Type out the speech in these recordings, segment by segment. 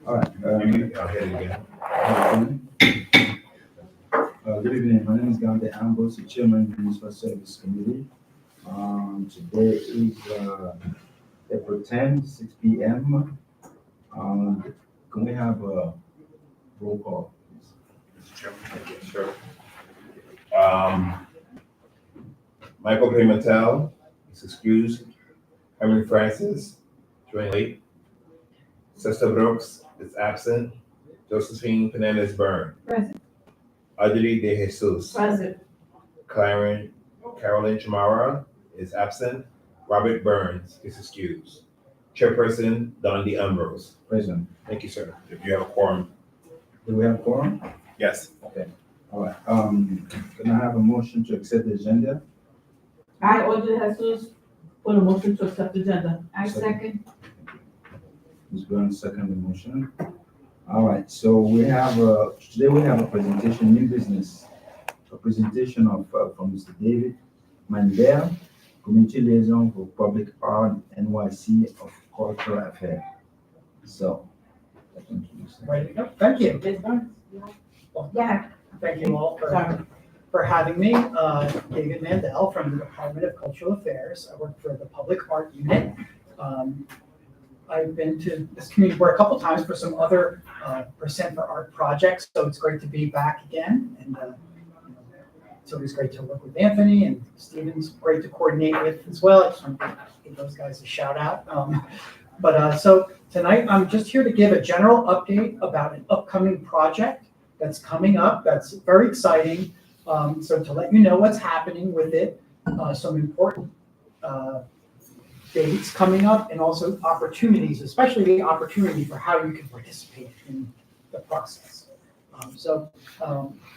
All right. I'll hit it again. Good evening. My name is Gandhi Ambrose, the Chairman of the Municipal Service Committee. Today is April 10, 6 p.m. Can we have a roll call, please? Mr. Chairman? Sure. Michael Pimentel is excused. Henry Francis, joint late. Sister Brooks is absent. Josephine Fernandez Byrne. Present. Adri De Jesus. Present. Carolyn Chamara is absent. Robert Burns is excused. Chairperson Don D. Ambrose. Present. Thank you, sir. If you have a quorum. Do we have a quorum? Yes. Okay. All right. Can I have a motion to accept the agenda? I, Audrey Jesus, put a motion to accept the agenda. I Second. Ms. Burns, second the motion. All right, so we have, today we have a presentation, new business, a presentation of, from Mr. David Mandel, Community Liaison for Public Art, NYC of Cultural Affairs. So, I think you said. Ready to go? Thank you. Yeah. Thank you all for having me. David Mandel from the Department of Cultural Affairs. I work for the Public Art Unit. I've been to this community board a couple times for some other Percent for Art projects, so it's great to be back again. And it's always great to work with Anthony, and Stephen's great to coordinate with as well. I just want to give those guys a shout out. So tonight I'm just here to give a general update about an upcoming project that's coming up. That's very exciting. So to let you know what's happening with it, some important dates coming up, and also opportunities, especially the opportunity for how you can participate in the process.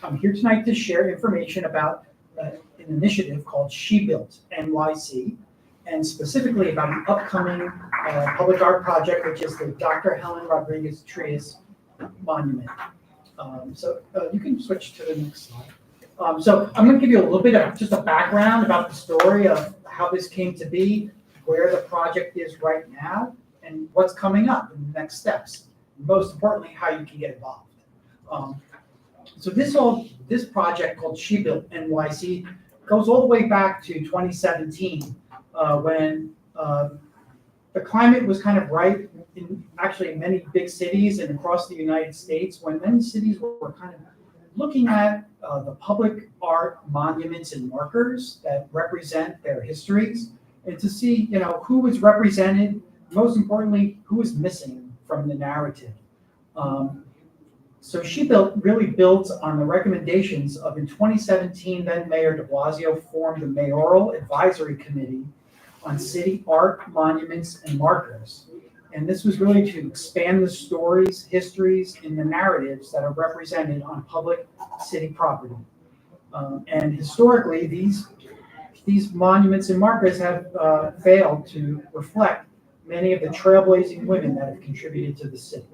I'm here tonight to share information about an initiative called She Built NYC, and specifically about an upcoming public art project, which is the Dr. Helen Rodriguez Trias Monument. You can switch to the next slide. So I'm going to give you a little bit of just a background about the story of how this came to be, where the project is right now, and what's coming up in the next steps. Most importantly, how you can get involved. This project called She Built NYC goes all the way back to 2017, when the climate was kind of right in actually many big cities and across the United States, when many cities were kind of looking at the public art monuments and markers that represent their histories, and to see, who was represented, most importantly, who was missing from the narrative. So She Built really builds on the recommendations of, in 2017, then Mayor de Blasio formed the Mayoral Advisory Committee on City Art, Monuments, and Markers. And this was really to expand the stories, histories, and the narratives that are represented on public city property. And historically, these monuments and markers have failed to reflect many of the trailblazing women that have contributed to the city.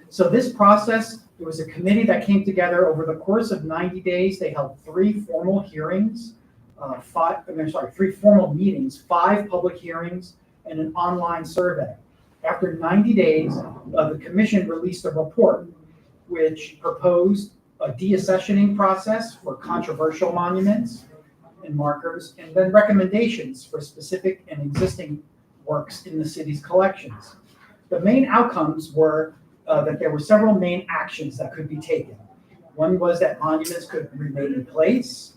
So this process, it was a committee that came together over the course of 90 days. They held 3 formal hearings, 3 formal meetings, 5 public hearings, and an online survey. After 90 days, the commission released a report which proposed a deaccessioning process for controversial monuments and markers, and then recommendations for specific and existing works in the city's collections. The main outcomes were that there were several main actions that could be taken. One was that monuments could remain in place.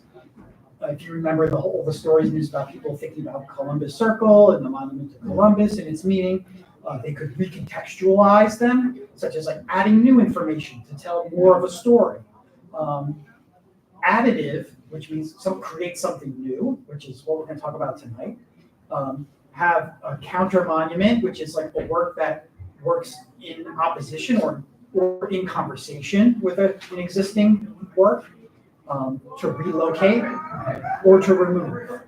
If you remember the stories news about people thinking about Columbus Circle and the monument to Columbus and its meaning, they could recontextualize them, such as like adding new information to tell more of a story. Additive, which means create something new, which is what we're going to talk about tonight. Have a counter monument, which is like a work that works in opposition or in conversation with an existing work, to relocate or to remove.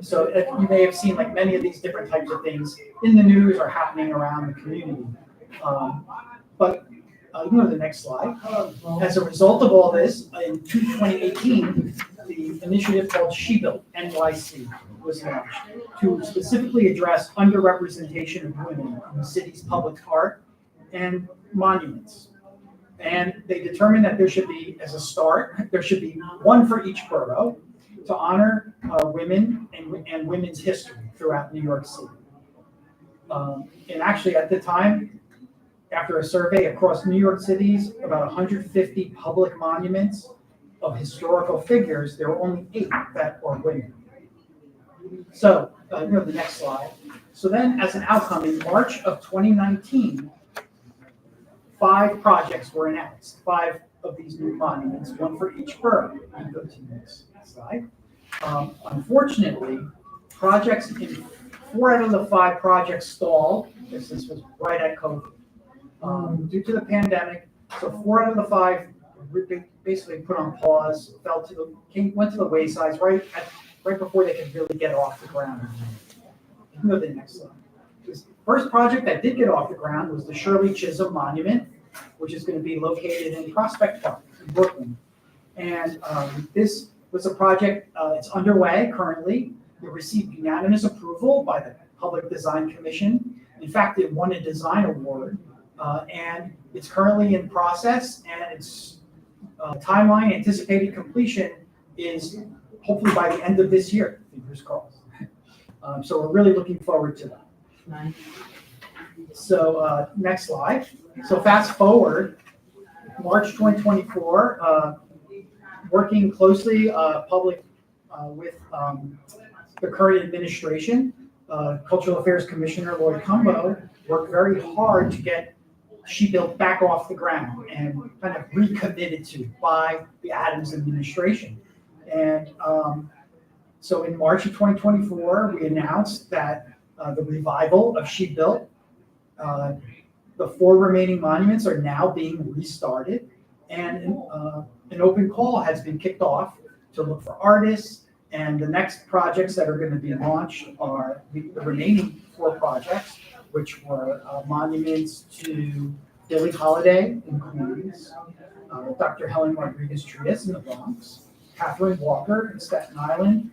So you may have seen like many of these different types of things in the news or happening around the community. But you can go to the next slide. As a result of all this, in 2018, the initiative called She Built NYC was launched to specifically address underrepresentation of women in the city's public art and monuments. And they determined that there should be, as a start, there should be one for each borough to honor women and women's history throughout New York City. And actually, at the time, after a survey across New York City's about 150 public monuments of historical figures, there were only 8 that were women. So, the next slide. So then, as an outcome, in March of 2019, 5 projects were announced, 5 of these new monuments, one for each borough. You can go to the next slide. Unfortunately, projects in 4 out of the 5 projects stalled, because this was right at COVID, due to the pandemic. So 4 out of the 5 were basically put on pause, went to the wayside right before they could really get off the ground. You can go to the next slide. This first project that did get off the ground was the Shirley Chisholm Monument, which is going to be located in Prospect Park in Brooklyn. And this was a project, it's underway currently. It received unanimous approval by the Public Design Commission. In fact, it won a design award, and it's currently in process, and its timeline, anticipated completion is hopefully by the end of this year, fingers crossed. So we're really looking forward to that. Nice. So next slide. So fast forward, March 2024, working closely with the current administration, Cultural Affairs Commissioner Lloyd Cumbo worked very hard to get She Built back off the ground and kind of recommitted to by the Adams administration. And so in March of 2024, we announced that the revival of She Built, the 4 remaining monuments are now being restarted, and an open call has been kicked off to look for artists. And the next projects that are going to be launched are the remaining 4 projects, which were monuments to Billie Holiday in Queens, Dr. Helen Rodriguez Trias in the Bronx, Catherine Walker in Staten Island,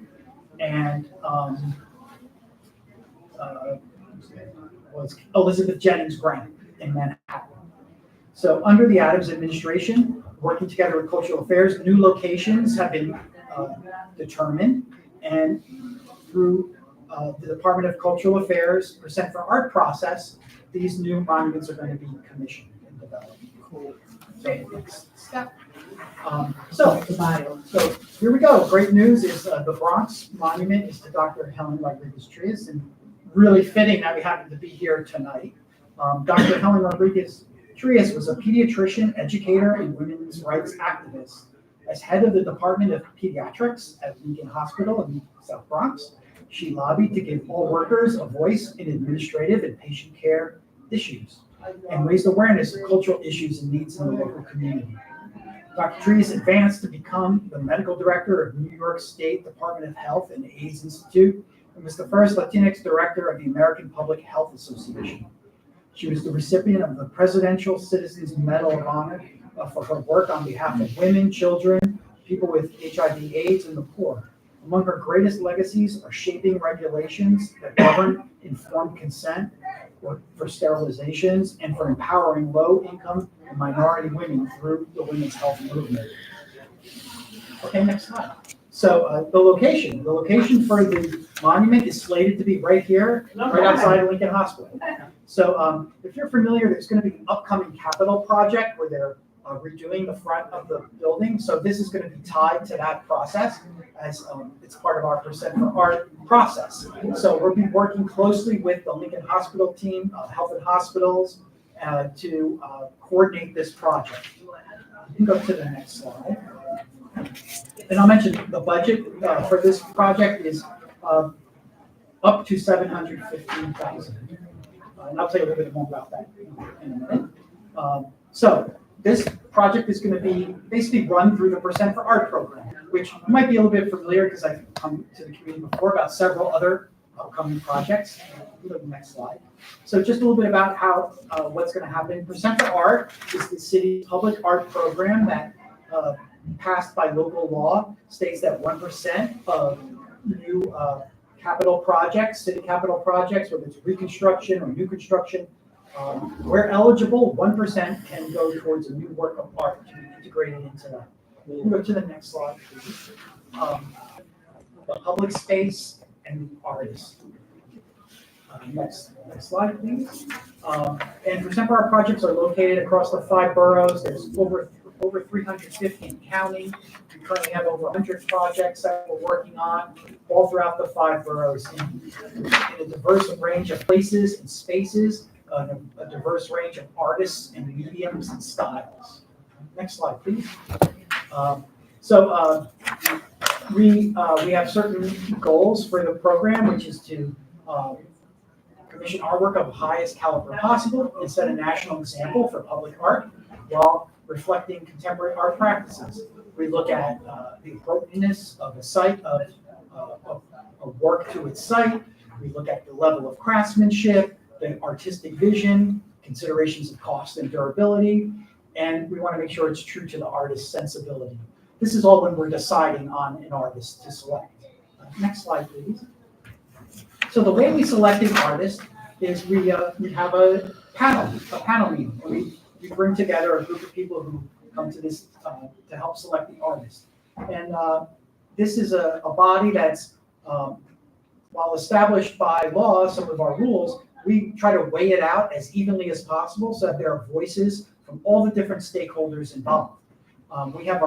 and was Elizabeth Jennings Grant in Manhattan. So under the Adams administration, working together with Cultural Affairs, new locations have been determined, and through the Department of Cultural Affairs Percent for Art process, these new monuments are going to be commissioned and developed. Cool. So next step. So here we go. Great news is the Bronx monument is to Dr. Helen Rodriguez Trias, and really fitting that we happen to be here tonight. Dr. Helen Rodriguez Trias was a pediatrician, educator, and women's rights activist. As head of the Department of Pediatrics at Lincoln Hospital in South Bronx, she lobbied to give all workers a voice in administrative and patient care issues, and raised awareness of cultural issues and needs in the local community. Dr. Trias advanced to become the medical director of New York State Department of Health and AIDS Institute, and was the first Latinx director of the American Public Health Association. She was the recipient of the Presidential Citizens Medal of Honor for her work on behalf of women, children, people with HIV/AIDS, and the poor. Among her greatest legacies are shaping regulations that govern informed consent for sterilizations and for empowering low-income and minority women through the women's health movement. Okay, next slide. So the location for the monument is slated to be right here, right outside of Lincoln Hospital. So if you're familiar, there's going to be an upcoming capital project where they're redoing the front of the building. So this is going to be tied to that process as it's part of our Percent for Art process. So we'll be working closely with the Lincoln Hospital team, Health and Hospitals, to coordinate this project. You can go to the next slide. And I'll mention the budget for this project is up to $715,000. And I'll tell you a little bit more about that in a minute. So this project is going to be basically run through the Percent for Art program, which you might be a little bit familiar because I've come to the community before about several other upcoming projects. Go to the next slide. So just a little bit about how what's going to happen. Percent for Art is the city's public art program that passed by local law, states that 1% of new capital projects, city capital projects, whether it's reconstruction or new construction, Where eligible, 1% can go towards a new work of art to be integrated into that. We'll go to the next slide, please. The public space and the artist. Next slide, please. And percent of our projects are located across the 5 boroughs. There's over 350 in county. We currently have over 100 projects that we're working on all throughout the 5 boroughs in a diverse range of places and spaces, a diverse range of artists and mediums and styles. Next slide, please. We have certain goals for the program, which is to commission artwork of the highest caliber possible and set a national example for public art while reflecting contemporary art practices. We look at the appropriateness of a site, of work to its site. We look at the level of craftsmanship, the artistic vision, considerations of cost and durability, and we want to make sure it's true to the artist's sensibility. This is all when we're deciding on an artist to select. Next slide, please. So the way we select an artist is we have a panel meeting. We bring together a group of people who come to this to help select the artist. And this is a body that's, while established by law, some of our rules, we try to weigh it out as evenly as possible so that there are voices from all the different stakeholders involved. We have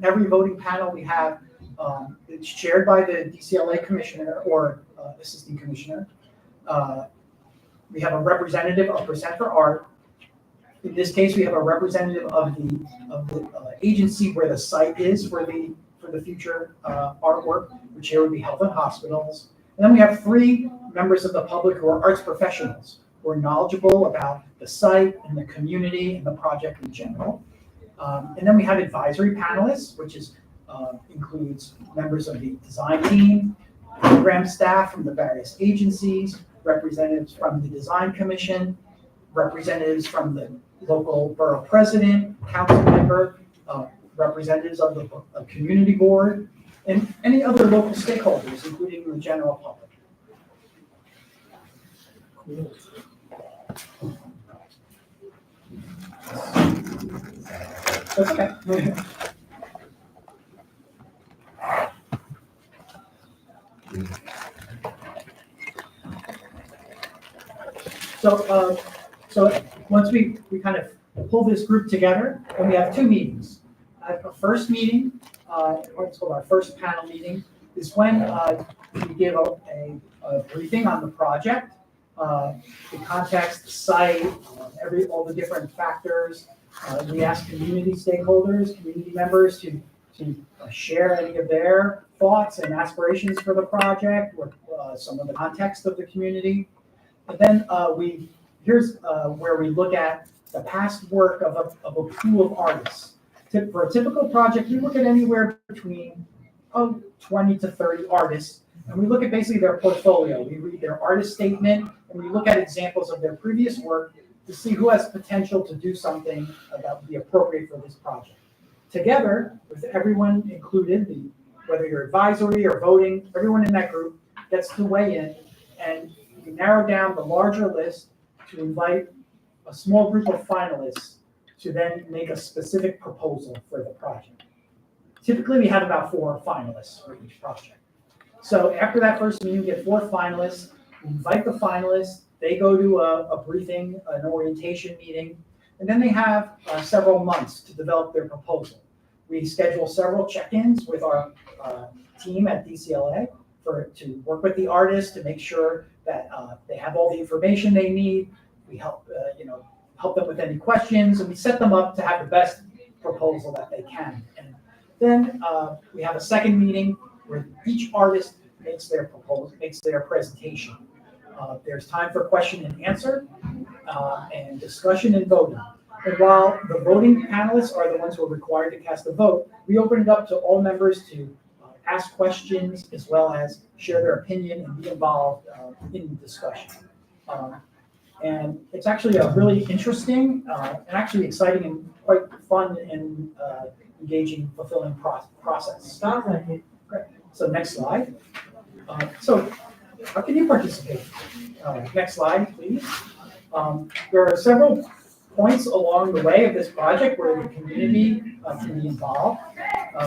every voting panel we have, it's chaired by the DCLA commissioner or assistant commissioner. We have a representative of Percent for Art. In this case, we have a representative of the agency where the site is for the future artwork, which here would be Health and Hospitals. And then we have 3 members of the public who are arts professionals who are knowledgeable about the site and the community and the project in general. And then we have advisory panelists, which includes members of the design team, program staff from the various agencies, representatives from the design commission, representatives from the local borough president, council member, representatives of the community board, and any other local stakeholders, including the general public. That's okay. So once we kind of pull this group together, and we have 2 meetings. Our first meeting, what's called our first panel meeting, is when we give a briefing on the project, the context, the site, all the different factors. We ask community stakeholders, community members to share any of their thoughts and aspirations for the project, or some of the context of the community. And then here's where we look at the past work of a pool of artists. For a typical project, we look at anywhere between 20 to 30 artists, and we look at basically their portfolio. We read their artist statement, and we look at examples of their previous work to see who has potential to do something that would be appropriate for this project. Together, with everyone included, whether you're advisory or voting, everyone in that group gets to weigh in, and we narrow down the larger list to invite a small group of finalists to then make a specific proposal for the project. Typically, we have about 4 finalists for each project. So after that first meeting, we get 4 finalists. We invite the finalists. They go to a briefing, an orientation meeting, and then they have several months to develop their proposal. We schedule several check-ins with our team at DCLA to work with the artists to make sure that they have all the information they need. We help them with any questions, and we set them up to have the best proposal that they can. And then we have a second meeting where each artist makes their proposal, makes their presentation. There's time for question and answer, and discussion and voting. And while the voting panelists are the ones who are required to cast a vote, we open it up to all members to ask questions as well as share their opinion and be involved in the discussion. And it's actually a really interesting and actually exciting and quite fun and engaging, fulfilling process. Sounds like it. Great. So next slide. So how can you participate? Next slide, please. There are several points along the way of this project where the community can be involved.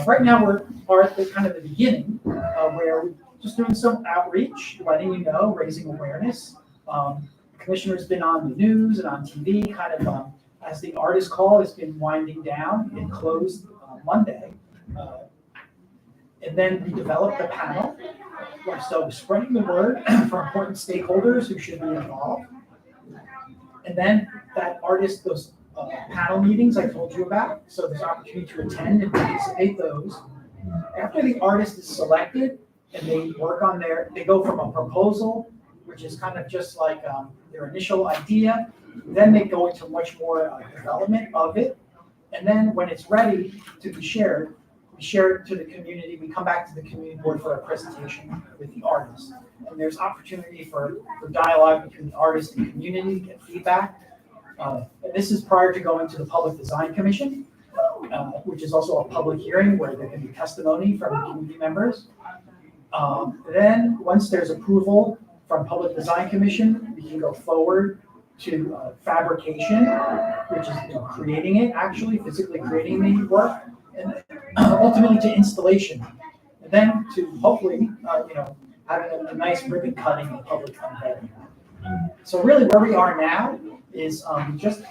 Right now, we're at the kind of the beginning, where we're just doing some outreach, letting you know, raising awareness. Commissioner's been on the news and on TV, kind of as the artist call has been winding down. It closed Monday. And then we developed a panel. So spreading the word for important stakeholders who should be involved. And then that artist, those panel meetings I told you about, so there's opportunity to attend and participate those. After the artist is selected and they work on they go from a proposal, which is kind of just like their initial idea, then they go into much more development of it. And then when it's ready to be shared, we share it to the community, we come back to the community board for a presentation with the artist. And there's opportunity for dialogue between the artist and community, get feedback. And this is prior to going to the Public Design Commission, which is also a public hearing where there can be testimony from community members. Then, once there's approval from Public Design Commission, we can go forward to fabrication, which is creating it, actually physically creating the work, and ultimately to installation, and then to hopefully, having a nice ribbon cutting and public unveiling. So really, where we are now is we just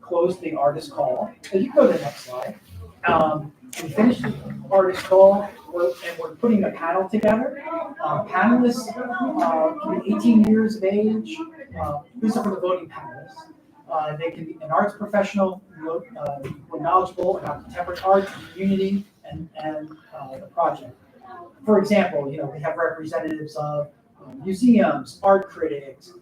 closed the artist call. And you can go to the next slide. We finished the artist call, and we're putting a panel together. Panelists can be 18 years of age. These are for the voting panelists. They can be an arts professional, who are knowledgeable about contemporary art, community, and the project. For example, we have representatives of museums, art critics.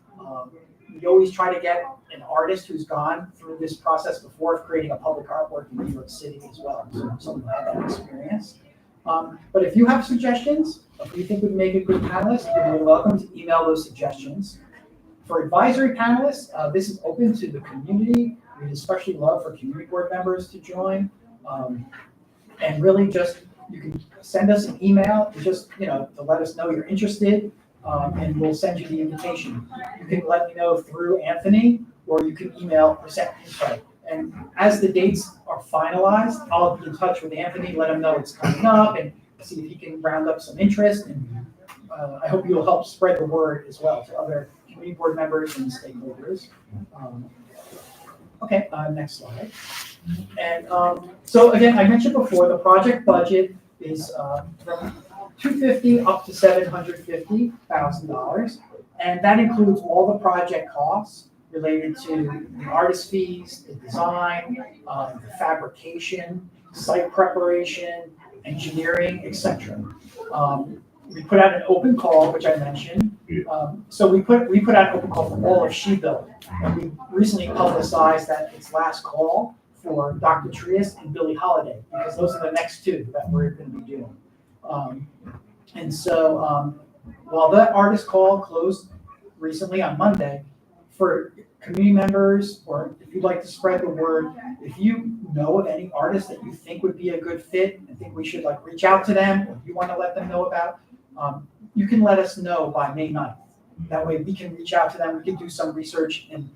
We always try to get an artist who's gone through this process before of creating a public artwork in New York City as well, so someone who had that experience. But if you have suggestions, if you think would make a good panelist, you're welcome to email those suggestions. For advisory panelists, this is open to the community. We'd especially love for community board members to join. And really just, you can send us an email to just, to let us know you're interested, and we'll send you the invitation. You can let me know through Anthony, or you can email present info. And as the dates are finalized, I'll be in touch with Anthony, let him know it's coming up, and see if he can round up some interest. And I hope you'll help spread the word as well to other community board members and stakeholders. Okay, next slide. And so again, I mentioned before, the project budget is from $250,000 up to $750,000, and that includes all the project costs related to the artist fees, the design, the fabrication, site preparation, engineering, etc. We put out an open call, which I mentioned. So we put out an open call for all of She-Built, and we recently publicized that it's last call for Dr. Trias and Billie Holiday, because those are the next two that we're going to be doing. And so while that artist call closed recently on Monday, for community members, or if you'd like to spread the word, if you know of any artists that you think would be a good fit and think we should reach out to them, or you want to let them know about, you can let us know by May 9th. That way we can reach out to them, we can do some research and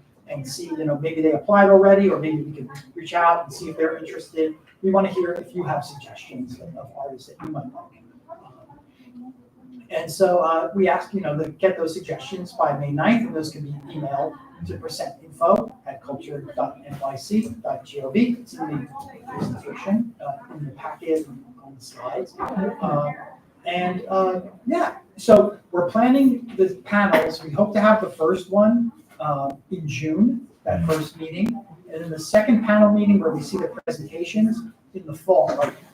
see, maybe they applied already, or maybe we can reach out and see if they're interested. We want to hear if you have suggestions of artists that you might like. And so we ask, to get those suggestions by May 9th, and those can be emailed to presentinfo@culture.nyc.gov. It's in the presentation, in the packet, on the slides. So we're planning the panels. We hope to have the first one in June, that first meeting. And then the second panel meeting where we see the presentations in the fall,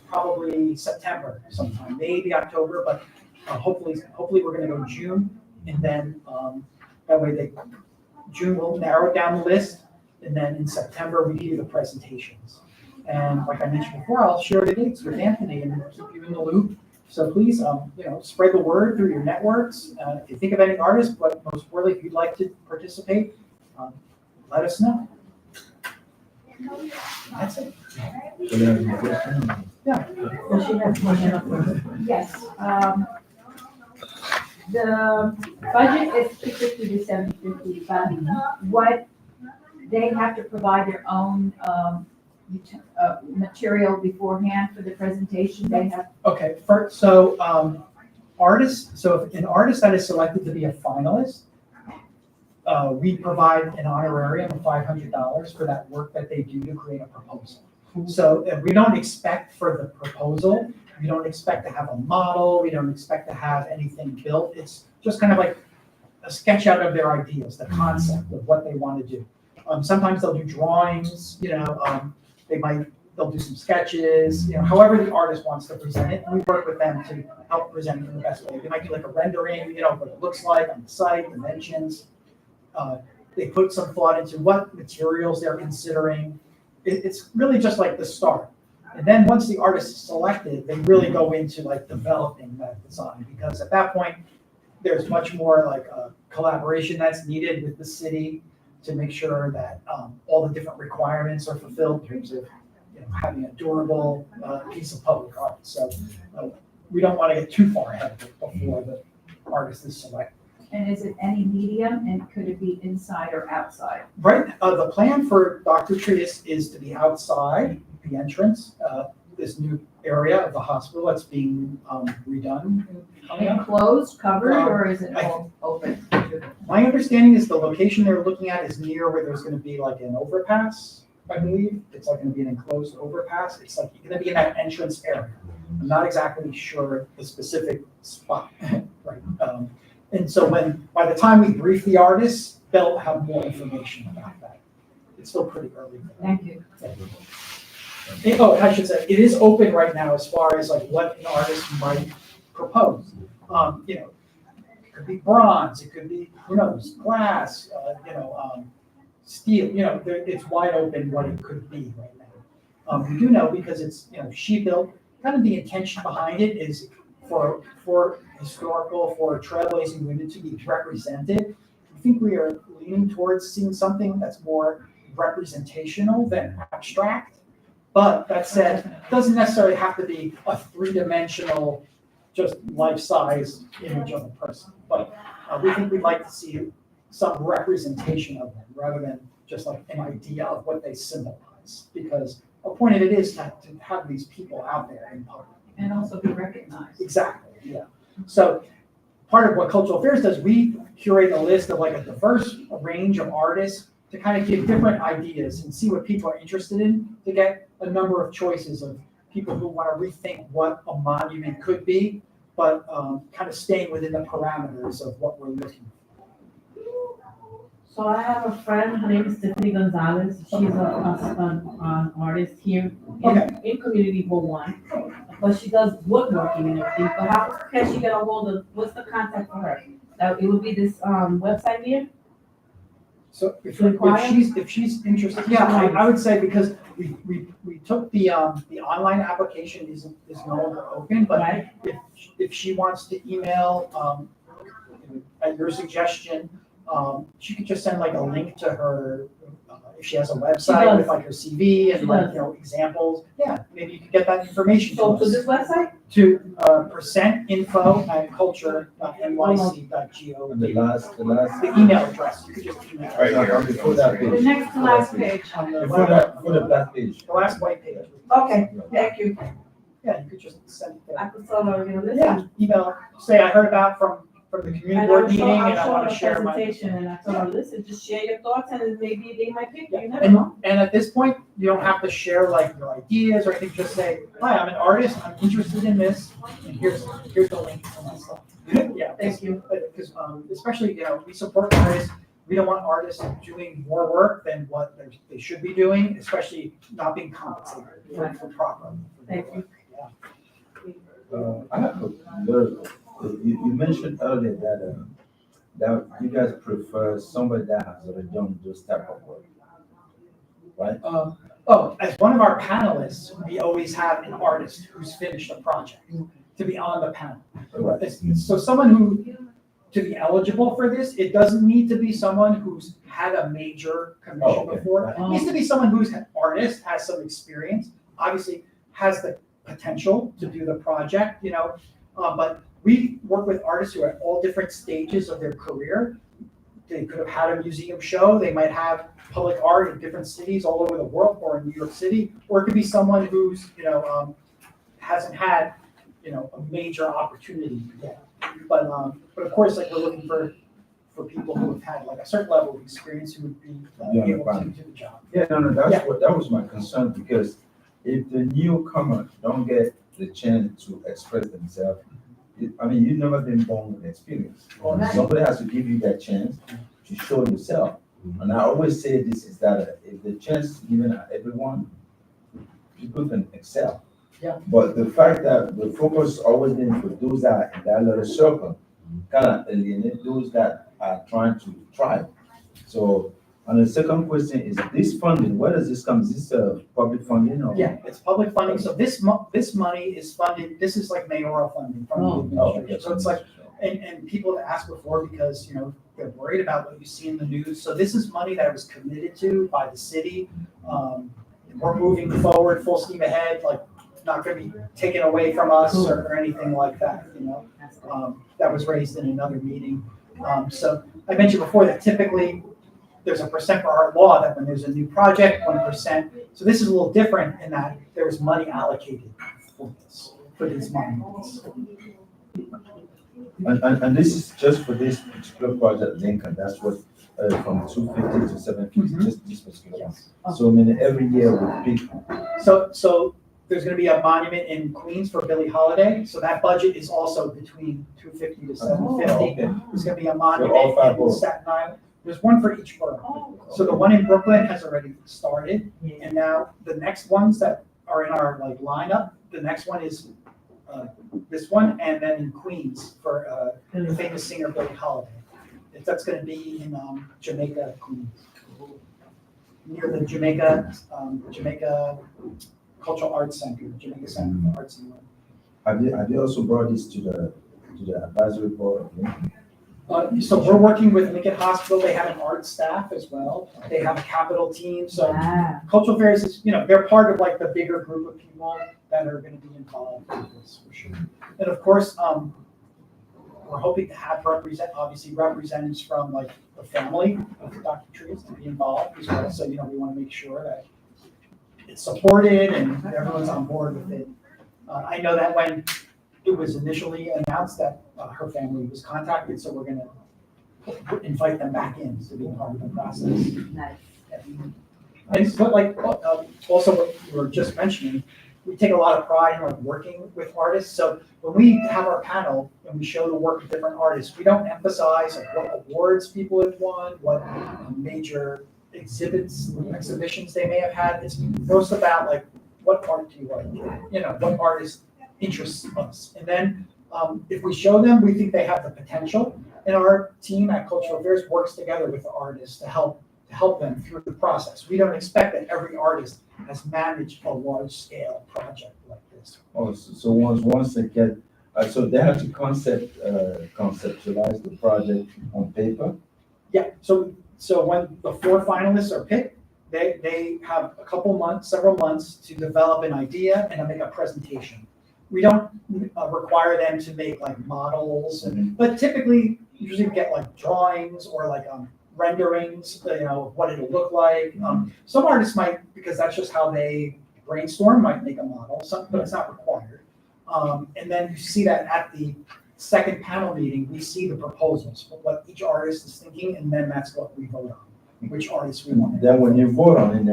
probably September sometime, maybe October, but hopefully we're going to go June, and then that way June will narrow down the list, and then in September we do the presentations. And like I mentioned before, I'll share the dates with Anthony and keep you in the loop. So please, spread the word through your networks. If you think of any artists, but most importantly, if you'd like to participate, let us know. That's it. Well, she has one up there. Yes, the budget is 250 to 750, but what, they have to provide their own, material beforehand for the presentation, they have, Okay, artists, so if an artist that is selected to be a finalist, we provide an honorarium of $500 for that work that they do to create a proposal. So we don't expect for the proposal, we don't expect to have a model, we don't expect to have anything built. It's just kind of like a sketch out of their ideas, the concept of what they want to do. Sometimes they'll do drawings, they'll do some sketches, however the artist wants to present it. We work with them to help present it in the best way. They might do like a rendering, what it looks like on the site, dimensions. They put some thought into what materials they're considering. It's really just like the start. And then once the artist is selected, they really go into like developing that design, because at that point, there's much more like a collaboration that's needed with the city to make sure that all the different requirements are fulfilled in terms of having a durable piece of public art. So we don't want to get too far ahead of it before the artist is selected. and is it any medium, and could it be inside or outside? Right, the plan for Dr. Trias is to be outside the entrance, this new area of the hospital that's being redone. coming up. Enclosed, covered, or is it all open? My understanding is the location they're looking at is near where there's gonna be like an overpass, I believe. It's like gonna be an enclosed overpass. It's like gonna be in that entrance area. I'm not exactly sure the specific spot, right? And so by the time we brief the artists, they'll have more information about that. It's still pretty early. Thank you. Oh, I should say, it is open right now as far as like what an artist might propose. It could be bronze, it could be, who knows, glass, steel, it's wide open what it could be right now. We do know because it's, she built, kind of the intention behind it is for historical, for trailblazing women to be represented. I think we are leaning towards seeing something that's more representational than abstract. But that said, it doesn't necessarily have to be a three-dimensional, just life-size image of a person. But we think we'd like to see some representation of them rather than just like an idea of what they symbolize. Because a point of it is to have these people out there in public. And also be recognized. Exactly, yeah. So part of what Cultural Affairs does, we curate a list of like a diverse range of artists to kind of give different ideas and see what people are interested in, to get a number of choices of people who want to rethink what a monument could be, but kind of staying within the parameters of what we're looking for. So I have a friend, her name is Tiffany Gonzalez. She's an artist here in Community Hall 1. But she does woodworking and everything. But how can she get a hold of, what's the contact for her? It would be this website here? So if she's interested, yeah, I would say, because we took the online application is no longer open, but Right. if she wants to email at your suggestion, she could just send like a link to her, if she has a website with like her CV and She like, does. examples. Yeah, maybe you could get that information So to to us. this website? To percentinfo@culture.nyc.gov. And the last, The email address, you could just email. Right here. Before that The page. next to last page. Before the black page. The last white page. Okay, thank you. Yeah, you could just send it there. I could tell her, Yeah, listen. email, say I heard about from the community And board I'll meeting show and I want her to share my. presentation, and I told her, listen, just share your thoughts and maybe they might pick you, you never And, know. and at this point, you don't have to share like your ideas or anything, just say, hi, I'm an artist, I'm interested in this, and here's the link to my stuff. Yeah, Thank you. because, especially, we support artists, we don't want artists doing more work than what they should be doing, especially not being compensated for properly. Thank you. I have you mentioned earlier that you guys prefer somebody that has already done this type of work, right? As one of our panelists, we always have an artist who's finished a project to be on the panel. Right. So someone who, to be eligible for this, it doesn't need to be someone who's had a major commission Oh, okay. before. It needs to be someone who's an artist, has some experience, obviously has the potential to do the project, but we work with artists who are at all different stages of their career. They could have had a museum show, they might have public art in different cities all over the world or in New York City, or it could be someone who's, hasn't had, a major opportunity yet. But of course, like, we're looking for people who have had like a certain level of experience who would be Yeah, able to fine. do the job. Yeah, no, that was my concern, because if the newcomer don't get the chance to express themselves, you've never been born with experience. Right. Somebody has to give you that chance to show yourself. And I always say this is that if the chance is given to everyone, people can excel. Yeah. But the fact that the focus always been for those that are in that little circle, kind of alienate those that are trying to thrive. So, and the second question is, this funding, where does this come? Is this public funding or? Yeah, it's public funding, so this money is funded, this is like mayoral funding from the Oh. administration. So it's like, and people have asked before because, they're worried about what you see in the news. So this is money that was committed to by the city. We're moving forward, full steam ahead, like, not gonna be taken away from us or anything like that, that was raised in another meeting. So I mentioned before that typically there's a percent for art law that when there's a new project, 1%. So this is a little different in that there was money allocated for these monuments. And this is just for this particular project, Lincoln, that's what, from 250 to 750, just this particular one. So every year we pick. So there's gonna be a monument in Queens for Billie Holiday, so that budget is also between 250 to 750. Okay. There's gonna be a all monument five in boroughs. Staten Island. There's one for each borough. So the one in Brooklyn has already started, and now the next ones that are in our like lineup, the next one is this one, and then in Queens for the famous singer Billie Holiday. That's gonna be in Jamaica, Queens. Near the Jamaica Cultural Arts Center, Jamaica Center for Arts and Learning. Have you also brought this to the advisory board of Lincoln? So we're working with Lincoln Hospital, they have an art staff as well, they have a capital team, so Ah, cultural fairs is, they're part of like the bigger group of people that are gonna be involved with this, for sure. And of course, we're hoping to have representatives from like the family of Dr. Trees to be involved as well, so, we wanna make sure that it's supported and everyone's on board with it. I know that when it was initially announced that her family was contacted, so we're gonna invite them back in to be part of the process. nice. And but like, also what you were just mentioning, we take a lot of pride in like working with artists, so when we have our panel and we show the work of different artists, we don't emphasize like what awards people have won, what major exhibitions they may have had. It's most about like, what art do you like? What artist interests us. And then if we show them, we think they have the potential, and our team at Cultural Affairs works together with the artists to help them through the process. We don't expect that every artist has managed a large scale project like this. Oh, so once they get, so they have to conceptualize the project on paper? Yeah, so when the 4 finalists are picked, they have several months to develop an idea and to make a presentation. We don't require them to make like models, but typically usually we get like drawings or like renderings, what it'll look like. Some artists might, because that's just how they brainstorm, might make a model, but it's not required. And then you see that at the second panel meeting, we see the proposals, what each artist is thinking, and then that's what we vote on, which artists we want. Then when you vote on it,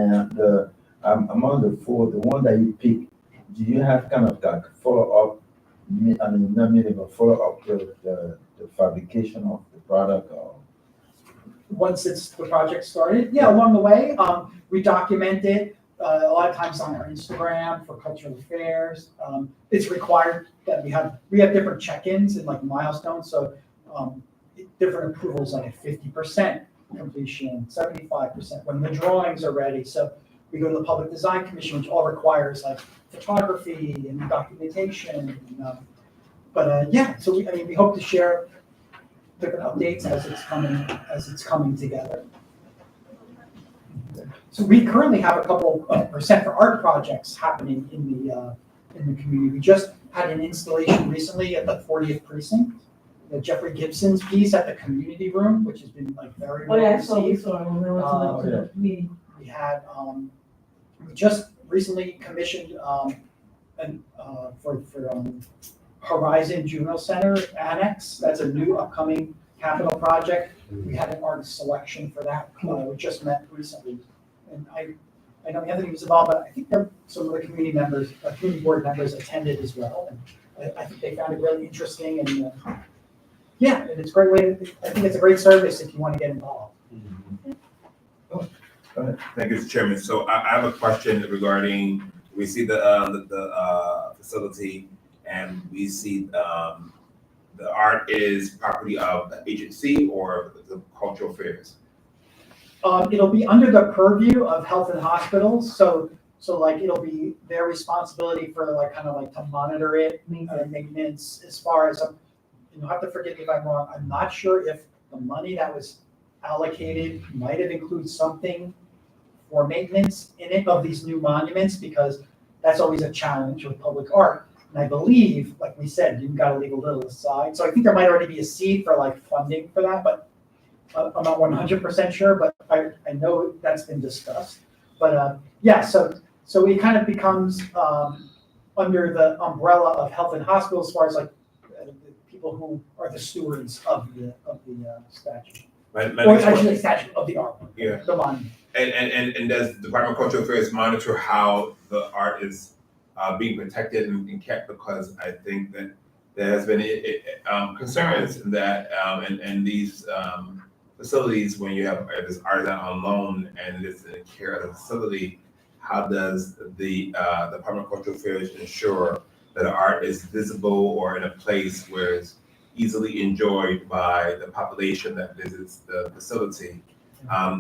among the 4, the one that you pick, do you have kind of like follow-up, not meaning, but follow-up the fabrication of the product or? Once the project started, yeah, along the way, we document it, a lot of times on our Instagram for Cultural Affairs. It's required that we have different check-ins and like milestones, so different approvals like at 50% completion, 75% when the drawings are ready. So we go to the Public Design Commission, which all requires like photography and documentation. Yeah, so we hope to share different updates as it's coming together. So we currently have a couple of percent for art projects happening in in the community. We just had an installation recently at the 40th precinct, the Jeffrey Gibson's piece at the community room, which has been like very Oh, well yeah, so we received. saw it when we went to the meeting. We had, we just recently commissioned, for Horizon Juvenile Center Annex. That's a new upcoming capital project. We had an artist selection for that. We just met recently. And I know Anthony was involved, but I think some of the community members, community board members attended as well. And I think they found it really interesting and, yeah, and it's a great way I think it's a great service if you want to get involved. Thank you, Mr. Chairman. So I have a question regarding, we see the facility and we see the art is property of the agency or the cultural affairs? It'll be under the purview of health and hospitals, so like it'll be their responsibility for like kind of like to monitor it, maintenance as far as, you'll have to forgive me if I'm wrong, I'm not sure if the money that was allocated might have included something for maintenance in it of these new monuments, because that's always a challenge with public art. And I believe, like we said, you've got to leave a little aside. So I think there might already be a seed for like funding for that, but I'm not 100% sure, but I know that's been discussed. But yeah, so it kind of becomes under the umbrella of health and hospitals as far as like the people who are the stewards of the statue. Or actually, statue of the art. Yeah. The monument. And does the Department of Cultural Affairs monitor how the art is being protected and kept? Because I think that there has been concerns that and these facilities, when you have this art on loan and it's in care of the facility, how does the Department of Cultural Affairs ensure that art is visible or in a place where it's easily enjoyed by the population that visits the facility?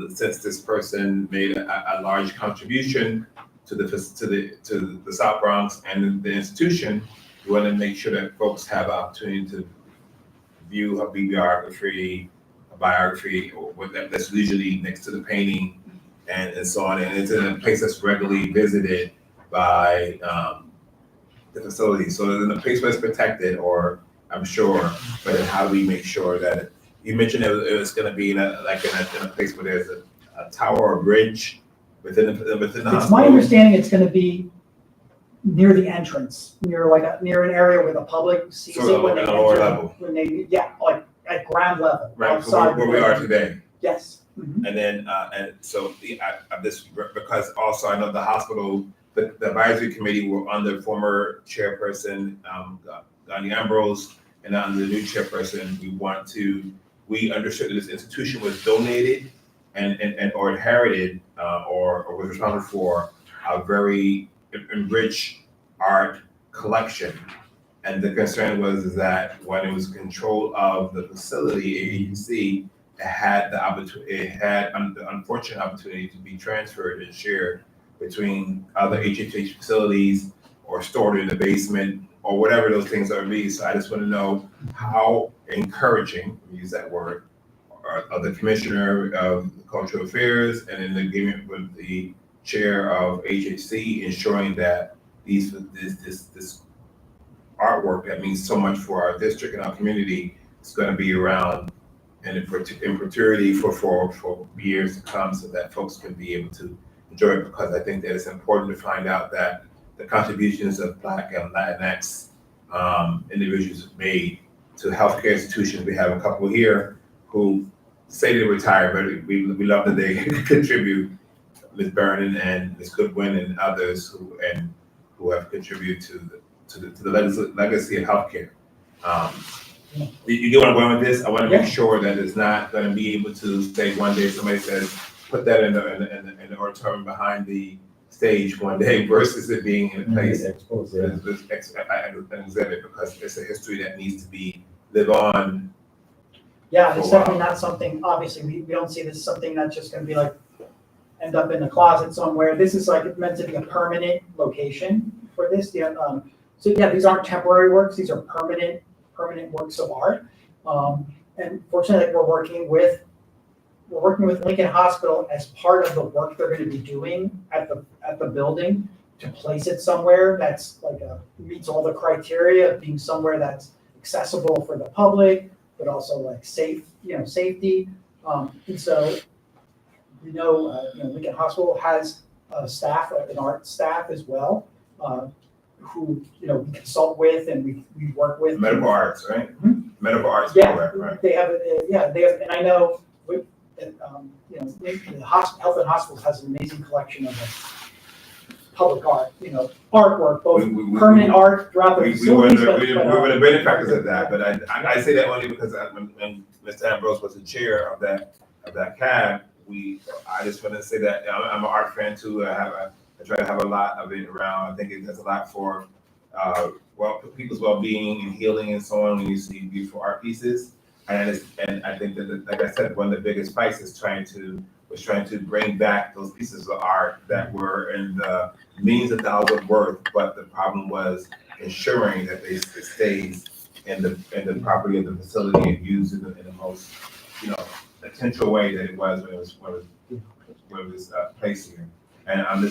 Since this person made a large contribution to the South Bronx and the institution, we want to make sure that folks have an opportunity to view a bibliography, a biography, or what that's usually next to the painting, and so on. And it's in a place that's regularly visited by the facility. So it's in a place where it's protected, or I'm sure, but then how do we make sure that you mentioned it was going to be in a place where there's a tower or bridge within the hospital? It's my understanding it's going to be near the entrance, near an area where the public sees So it when they at a lower enter. level. When they, yeah, like at ground level. Right, outside where we are today. Yes. Mhm. And then, and so this, because also I know the hospital, the advisory committee were under former chairperson, Gandhi Ambrose, and under the new chairperson, we understood that this institution was donated and or inherited, or was responsible for a very enriched art collection. And the concern was that when it was control of the facility, agency, it had the unfortunate opportunity to be transferred and shared between other HHH facilities or stored in the basement or whatever those things are be. So I just want to know how encouraging, use that word, of the commissioner of cultural affairs and in agreement with the chair of HHC, ensuring that this artwork that means so much for our district and our community is going to be around and in perpetuity for years to come, so that folks can be able to enjoy it. Because I think that it's important to find out that the contributions of Black and Latinx individuals have made to healthcare institutions. We have a couple here who say they retire, but we love that they contribute. Ms. Vernon and Ms. Goodwin and others who have contributed to the legacy of healthcare. You get where I'm going with this? I want to make sure that it's not going to be able to say one day somebody says put that in the auditorium behind the stage one day versus it being in a place exposed. an exhibit, because it's a history that needs to be live on. Yeah, it's definitely not something, obviously, we don't see this as something that's just gonna be like, end up in the closet somewhere. This is like meant to be a permanent location for this. So yeah, these aren't temporary works, these are permanent works of art. And fortunately, we're working with Lincoln Hospital as part of the work they're gonna be doing at the building to place it somewhere that's like meets all the criteria of being somewhere that's accessible for the public, but also like safe, safety. And so Lincoln Hospital has staff, an art staff as well, who, we consult with and we work with. Medical arts, right? Hmm? Medical arts, Yeah, correct, right? they have, and I know, the health and hospitals has an amazing collection of public art, artwork, both permanent art throughout the We were facilities. the benefactors of that, but I say that only because when Mr. Ambrose was the chair of that CAB, I just want to say that I'm an art fan too. I try to have a lot of it around. I think it does a lot for people's well-being and healing and so on when you see beautiful art pieces. And I think that, like I said, one of the biggest fights is trying to bring back those pieces of art that were in the millions of dollars of worth, but the problem was ensuring that it stays in the property of the facility and used in the most potential way that it was when it was placed here. And I'm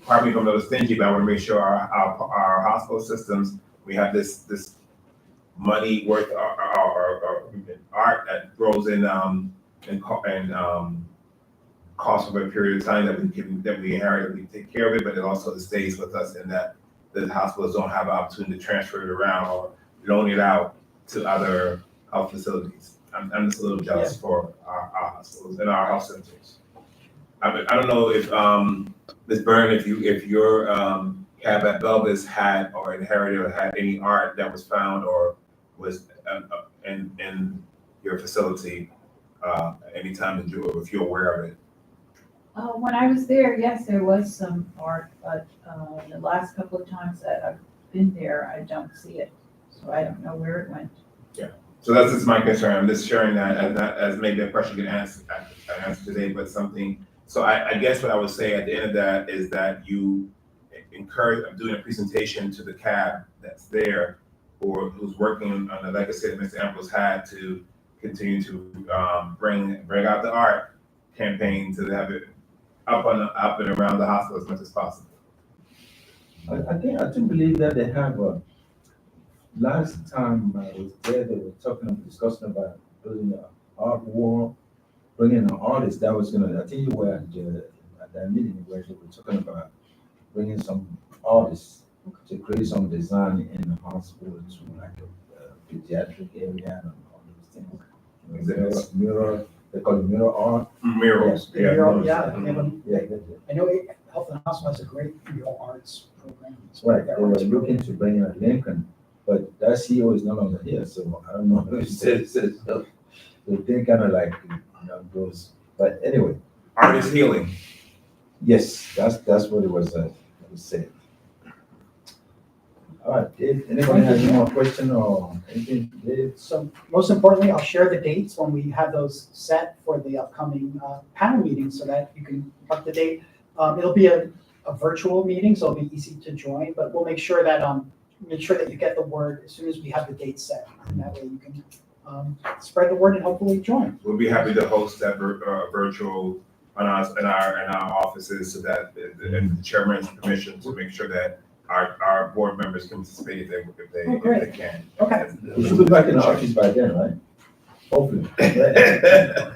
probably from those stingy, but I want to make sure our hospital systems, we have this money worth our art that grows in cost over a period of time that we inherit, that we take care of it, but it also stays with us, and that the hospitals don't have an opportunity to transfer it around or loan it out to other health facilities. I'm just a little jealous for our hospitals and our health centers. I don't know if Ms. Byrne, if your cab at Belvis had or inherited or had any art that was found or was in your facility anytime that if you're aware of it. When I was there, yes, there was some art, but the last couple of times that I've been there, I don't see it. So I don't know where it went. Yeah. So that's just my concern. I'm just sharing that as maybe a question you can answer today, but something. So I guess what I would say at the end of that is that you encourage, I'm doing a presentation to the CAB that's there, or who's working on the legacy that Mr. Ambrose had to continue to bring out the art campaign to have it up and around the hospital as much as possible. I do believe that they have last time I was there, they were discussing about building an art wall, bringing an artist that was gonna, I think you were at that meeting where they were talking about bringing some artists to create some design in the hospital to like a pediatric area and all those things. Mirror, they call it mirror art. Murals. Yes, mural, yeah. Yeah, I know Health and Hospital has a great mural arts program. right, they were looking to bring in a Lincoln, but that CEO is no longer here, so I don't know who says so. The thing kind of like, goes, but anyway. Art is healing. Yes, that's what it was said. All right, Dave, anybody have any more question or anything, Dave? So most importantly, I'll share the dates when we have those set for the upcoming panel meetings so that you can mark the date. It'll be a virtual meeting, so it'll be easy to join, but we'll make sure that you get the word as soon as we have the date set. And that way you can spread the word and hopefully join. We'll be happy to host that virtual on us in our offices so that the chairman's permission to make sure that our board members can participate if they can. Okay. You should be back in the office by then, right? Hopefully.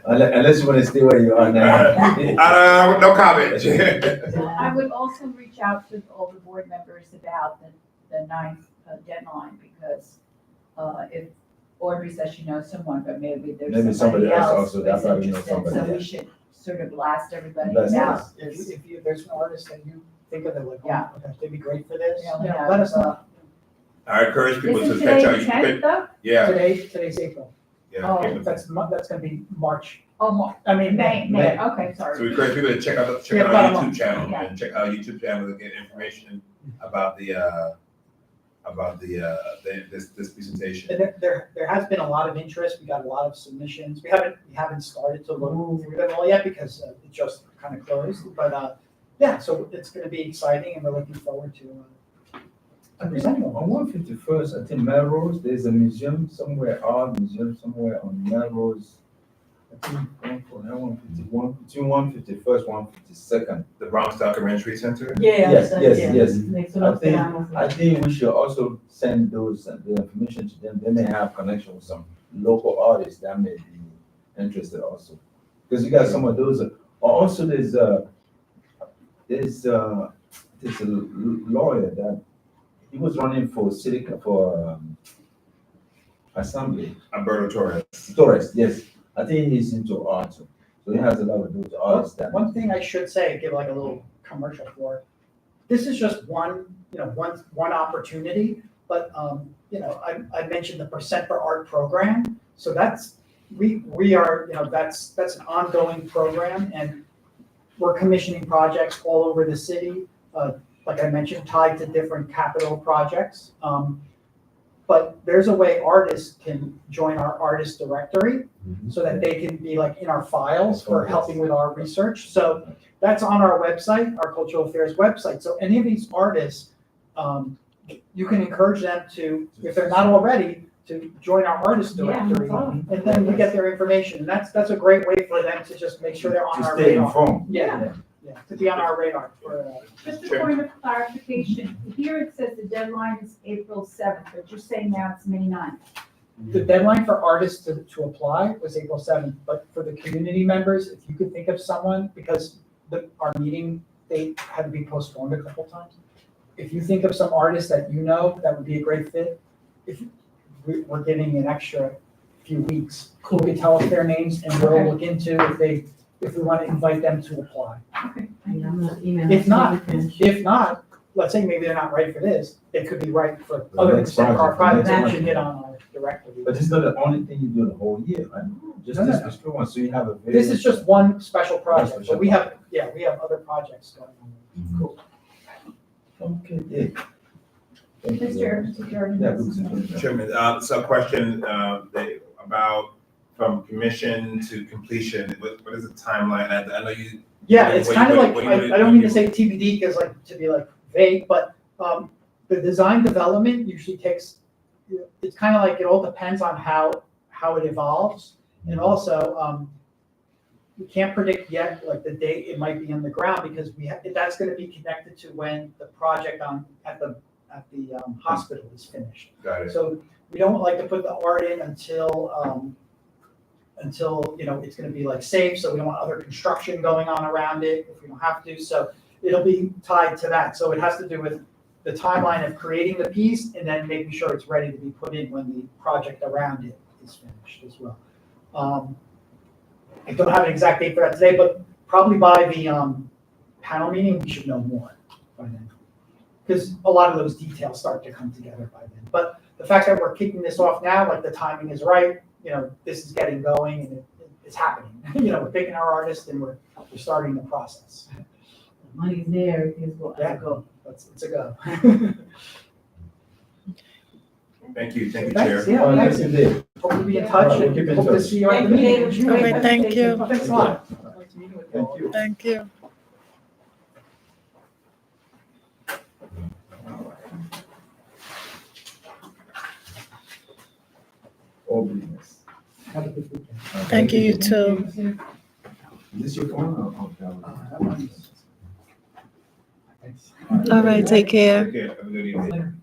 Unless you want to stay where you are now. No comment. I would also reach out to all the board members about the 9th deadline, because if Audrey says she knows someone, but maybe Maybe there's somebody somebody else else also, who's that's probably know interested, somebody, so yeah. we should sort of blast everybody Blast about us. this. If there's an artist that you think of that like, Yeah. okay, they'd be great for this, We only have, let us know. I encourage people Isn't to catch today the out. 10th though? Yeah. Today's April. Oh, Yeah. That's gonna be March. Oh, I mean, May, okay, So sorry. we encourage people to check out Yeah, our about a YouTube month. channel Yeah. and check out our YouTube channel to get information about this presentation. And there has been a lot of interest. We got a lot of submissions. We haven't started to look through them all yet because it just kind of closed. But yeah, so it's going to be exciting, and we're looking forward to presenting them. On 151st, I think Melrose, there's a museum somewhere, art museum somewhere on Melrose. I think going for that 151, between 151st, 152nd. The Bronx Documentary Center? Yeah. Yes, yes, yeah. yes. Next to I Los think, Cerranos. I think we should also send those, the information to them. They may have connection with some local artists that may be interested also. Because you got some of those, also there's a lawyer that, he was running for assembly. Alberto Torres. Torres, yes. I think he's into art too. So he has a lot of those artists that. One thing I should say, give like a little commercial for, this is just one, one opportunity, but, I mentioned the Percent for Art program. So we are, that's an ongoing program, and we're commissioning projects all over the city, like I mentioned, tied to different capital projects. But there's a way artists can join our artist directory so that they can be like in our files for helping with our research. So that's on our website, our cultural affairs website. So any of these artists, you can encourage them to, if they're not already, to join our artist directory. And then we get their information. And that's a great way for them to just make sure they're on To our stay radar. informed. Yeah, to be on our radar for, Just a Sure. point of clarification, here it says the deadline is April 7th, but you're saying now it's May 9th. the deadline for artists to apply was April 7th, but for the community members, if you could think of someone, because our meeting date had to be postponed a couple times. If you think of some artists that you know that would be a great fit, we're giving an extra few weeks. You can tell us their names and we'll look into if we want to invite them to apply. Yeah, I'm gonna email If it. not, If not, let's say maybe they're not right for this, they could be right for The other next percent of our project, projects the that next should one. get on our directory. But it's not the only thing you do the whole year, right? Just No, no, this no. particular one, so you have a very. This is just one special project, special but we have other projects going on. Cool. Okay, yeah. Thank you very much. Mr. Jordan. Yeah, Mr. Chairman, so question, about from commission to completion, what is the timeline? I know you. Yeah, it's kind of like, What you- I don't mean to say TBD because like, to be like vague, but, the design development usually takes, it's kind of like, it all depends on how it evolves. And also, we can't predict yet, like the date it might be in the ground because that's gonna be connected to when the project at the hospital is finished. Got it. So we don't like to put the art in until, it's gonna be like safe, so we don't want other construction going on around it if we don't have to, so it'll be tied to that. So it has to do with the timeline of creating the piece and then making sure it's ready to be put in when the project around it is finished as well. I don't have an exact date for that today, but probably by the, panel meeting, we should know more by then. Because a lot of those details start to come together by then. But the fact that we're kicking this off now, like the timing is right, this is getting going and it's happening. We're picking our artists and we're starting the process. Money's there, everything's go. It's a go. Thank you, Thanks, Chair. yeah, Oh, thanks. yes, indeed. Hope to be in touch All right, we'll keep in and hope to touch. see you at the Thank you, meeting. David. Okay, Great thank you. presentation. Oh, thanks a lot. I'd like to meet with you all. Thank you. Thank you. All business. Have a good weekend. Thank you, you too. Is this your phone or? That one's- Thanks. All right, take care. Take care. Have a good evening.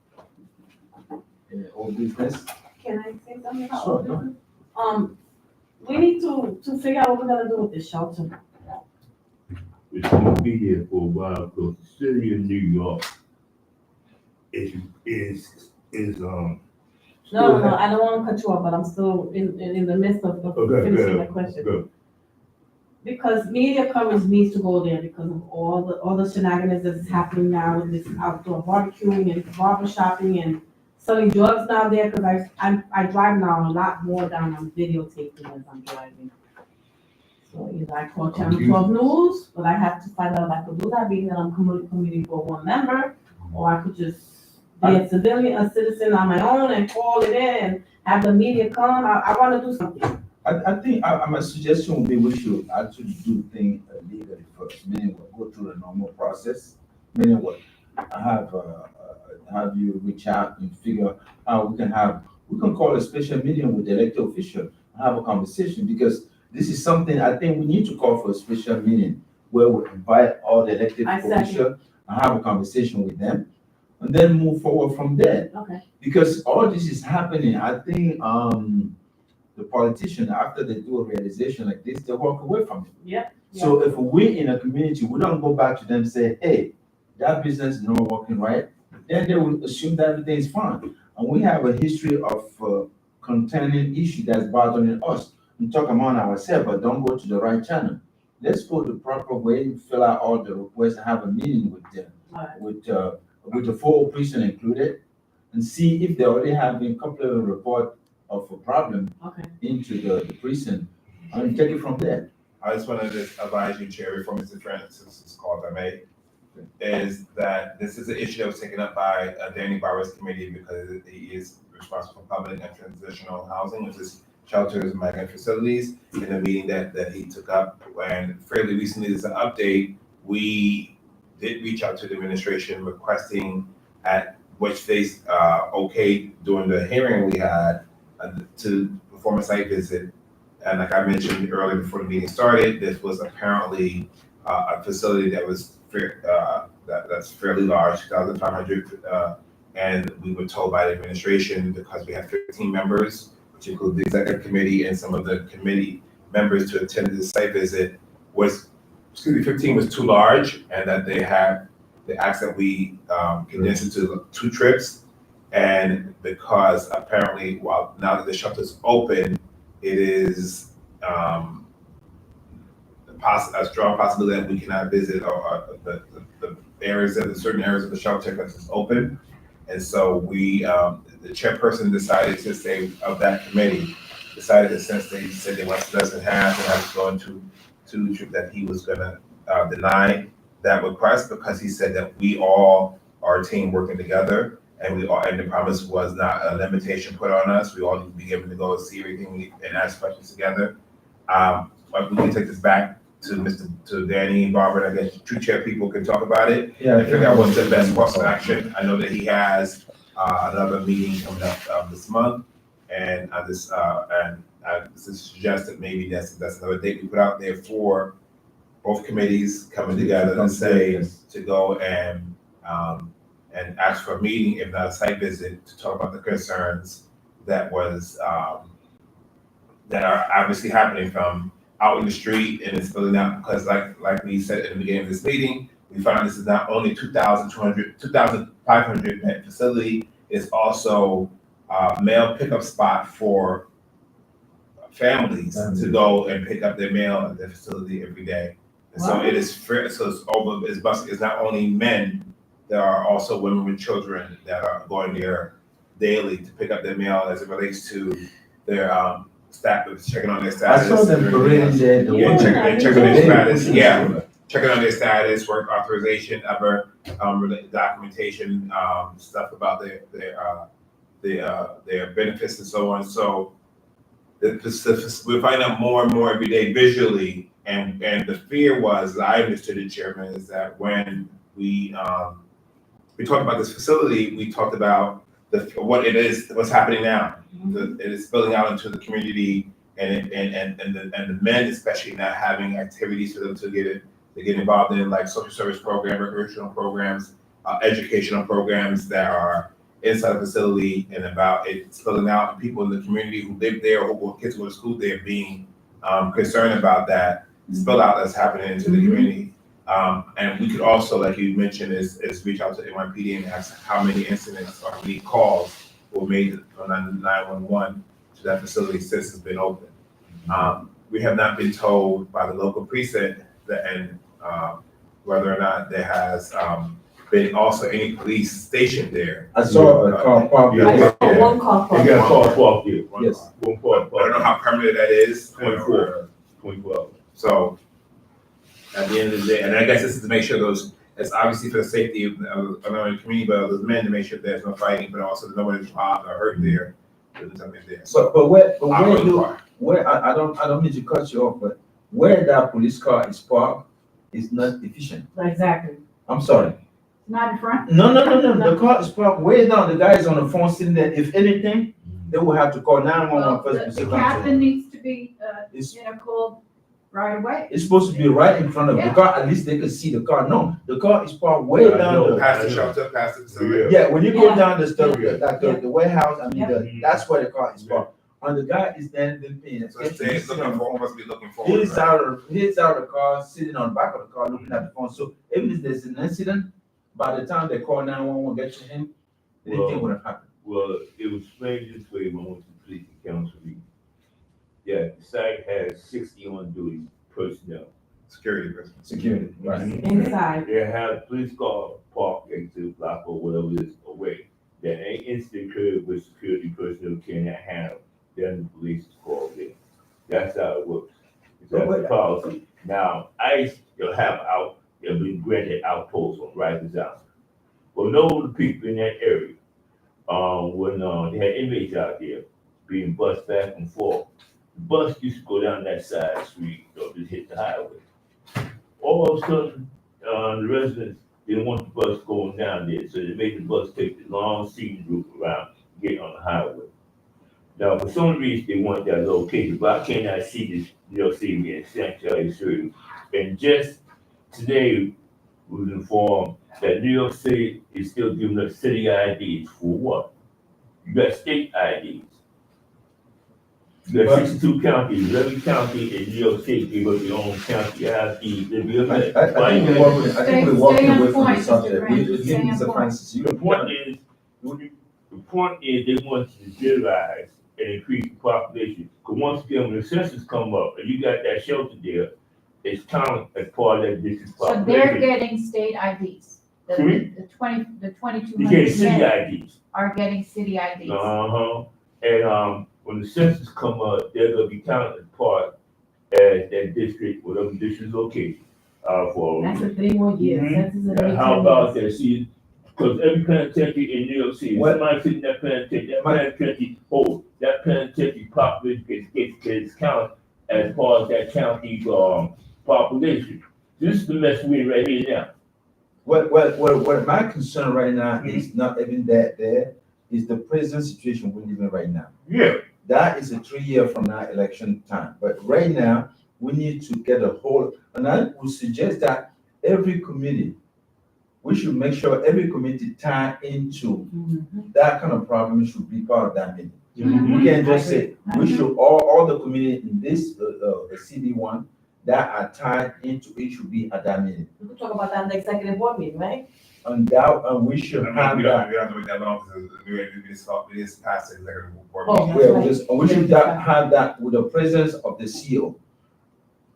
All business? Can I say something about Sure, all go this? We need to figure out what we're gonna do with the shelter. It's gonna be here for a while, because the city of New York is. No, I don't wanna cut you off, but I'm still in the midst of Okay, finishing the good, question. good. Because media coverage needs to go there because of all the shenanigans that's happening now with this outdoor barbecuing and barber shopping and selling drugs down there, because I drive now a lot more down on videotaping as I'm driving. So either I call Channel 12 News, but I have to find out if I could do that, being that I'm community board one member, or I could just be a citizen on my own and call it in and have the media come. I wanna do something. I think, my suggestion would be we should actually do things legally first, meaning we'll go through the normal process. Meaning what, have you reach out and figure out we can call a special meeting with the elected official, and have a conversation, because this is something I think we need to call for a special meeting where we invite all the elected I second. officials and have a conversation with them, and then move forward from there. Okay. Because all this is happening, I think, the politician, after they do a realization like this, they walk away from it. Yep. So if we in a community, we don't go back to them and say, hey, that business is not working right, then they will assume that everything is fine. And we have a history of containing issue that's bothering us. We talk among ourselves, but don't go to the right channel. Let's go the proper way, fill out all the requests, and have a meeting with them, Alright. with the full person included, and see if they already have a couple of report of a problem Okay. into the precinct, and take it from there. I just wanted to advise you, Chair, before Mr. Francis' call, if I may, is that this is an issue that was taken up by Danny Barber's committee because he is responsible for public and transitional housing, which is shelters and migrant facilities, in a meeting that he took up. And fairly recently, as an update, we did reach out to the administration requesting at which they okayed during the hearing we had to perform a site visit. And like I mentioned earlier before the meeting started, this was apparently a facility that was that's fairly large, 2,500, and we were told by the administration, because we have 15 members, which include the executive committee and some of the committee members to attend the site visit, 15 was too large, and that they asked that we condense it to 2 trips. And because apparently, well, now that the shelter's open, it is a strong possibility that we cannot visit the areas of the certain areas of the shelter because it's open. And so we, the chairperson decided to say of that committee, decided that since they said they want less than half and have to go into the trip, that he was gonna deny that request, because he said that we all are a team working together, and the promise was not a limitation put on us. We all need to be given to go see everything and ask questions together. But we can take this back to Danny and Barbara, and I guess 2 chair people can talk about it. Yeah. And figure out what's the best course of action. I know that he has another meeting coming up this month, and I suggest that maybe that's another date we put out there for both committees coming together and say to go and ask for a meeting, if not a site visit, to talk about the concerns that are obviously happening from out in the street, and it's spilling out, because like we said at the beginning of this meeting, we found this is not only 2,500 bed facility, it's also a mail pickup spot for families to go and pick up their mail at the facility every day. And so it is fair, so it's not only men, there are also women with children that are going there daily to pick up their mail as it relates to their staff, checking on their status. I saw them parading there. Yeah, checking on their status, checking on their status, work authorization, other related documentation, stuff about their benefits and so on. So we're finding out more and more every day visually, and the fear was, I understood it, Chairman, is that when we talked about this facility, we talked about what it is, what's happening now. It is spilling out into the community, and the men especially not having activities for them to get involved in, like social service programs, recreational programs, educational programs that are inside the facility, and about it spilling out, and people in the community who live there or who kids go to school there being concerned about that spill out that's happening into the community. And we could also, like you mentioned, is reach out to NYPD and ask how many incidents or how many calls were made on 911 to that facility since it's been open. We have not been told by the local precinct whether or not there has been also any police stationed there. I saw a car parked Yeah. there. Oh, one call. You got a car parked there. Yes. One car I don't know how permanent that is. 24 hours. So at the end of the day, and I guess this is to make sure it's obviously for the safety of the community, but of those men, to make sure there's no fighting, but also that nobody's robbed or hurt there. So But where I don't mean to cut you off, but where that police car is parked is not efficient. Exactly. I'm sorry. Not in front? No. The car is parked way down. The guy is on the phone sitting there. If anything, they will have to call 911 Well, first. the before captain needs to be, It's, called right away. it's supposed to be right in front of the Yeah. car, at least they can see the car. No, the car is parked way I down know. the. Past the shelter, past the facility. Yeah, when you go Yeah. down the stuff, Yeah. like the warehouse, I mean, Yeah. that's where the car is parked. And the guy is then paying So it's saying, looking for, must be looking for. He's out of the car, sitting on the back of the car, looking at the phone. So even if there's an incident, by the time they call 911, get to him, anything would have happened. Well, it was explained this way when I went to the police and council meeting. Yeah, the site has 60 on duty personnel. Security person. Security, right? Inside. They have police car parked next to the block or whatever it is away. That ain't instant occurred with security personnel cannot handle, then the police is called in. That's how it works. It's a policy. Now, ICE, they'll been granted outposts on Rikers Island. Well, know the people in that area, when they had inmates out there being bused back and forth. The bus used to go down that side street, or just hit the highway. All of a sudden, the residents didn't want the bus going down there, so they made the bus take the long scenic route around, get on the highway. Now, for some reason, they want that location, but I cannot see this, see me in sanctuary service. And just today, we was informed that New York City is still giving us city IDs for what? You got state IDs. You got 62 counties, every county in New York State give us their own county IDs. I think we're walking Stay on away from point, the subject. Mr. Francis, We're stay on Mr. point. Francis, you The point is they want you to generalize and increase the population. Because once again, when the census come up and you got that shelter there, it's counted as part of that district's So they're population. getting state IDs. The Sorry? 2,200 You get city men IDs. are getting city IDs. Uh-huh. And when the census come up, they're gonna be counted as part as that district, whatever district location. For That's for 3 more years. Mhm. Census is every How 10 about years. that? See, because every penitentiary in New York City, What? somebody sitting in that penitentiary, that penitentiary population gets counted as part of that county's population. This is the mess we're in right here now. What my concern right now is not even that there, is the present situation we're living right now. Yeah. That is a 3 year from now election time, but right now, we need to get a whole, and I would suggest that every committee, we should make sure every committee tie into Mhm. that kind of problem should be part of that meeting. Mhm. We can't just I say, we should, all the committee in this, CD1 that are tied into it should be at that meeting. We could talk about that in the executive board meeting, right? And we should have We that. don't have to wait that long because we just passed the executive board. Oh, meeting. that's Yeah, right. we should have that with the presence of the CEO.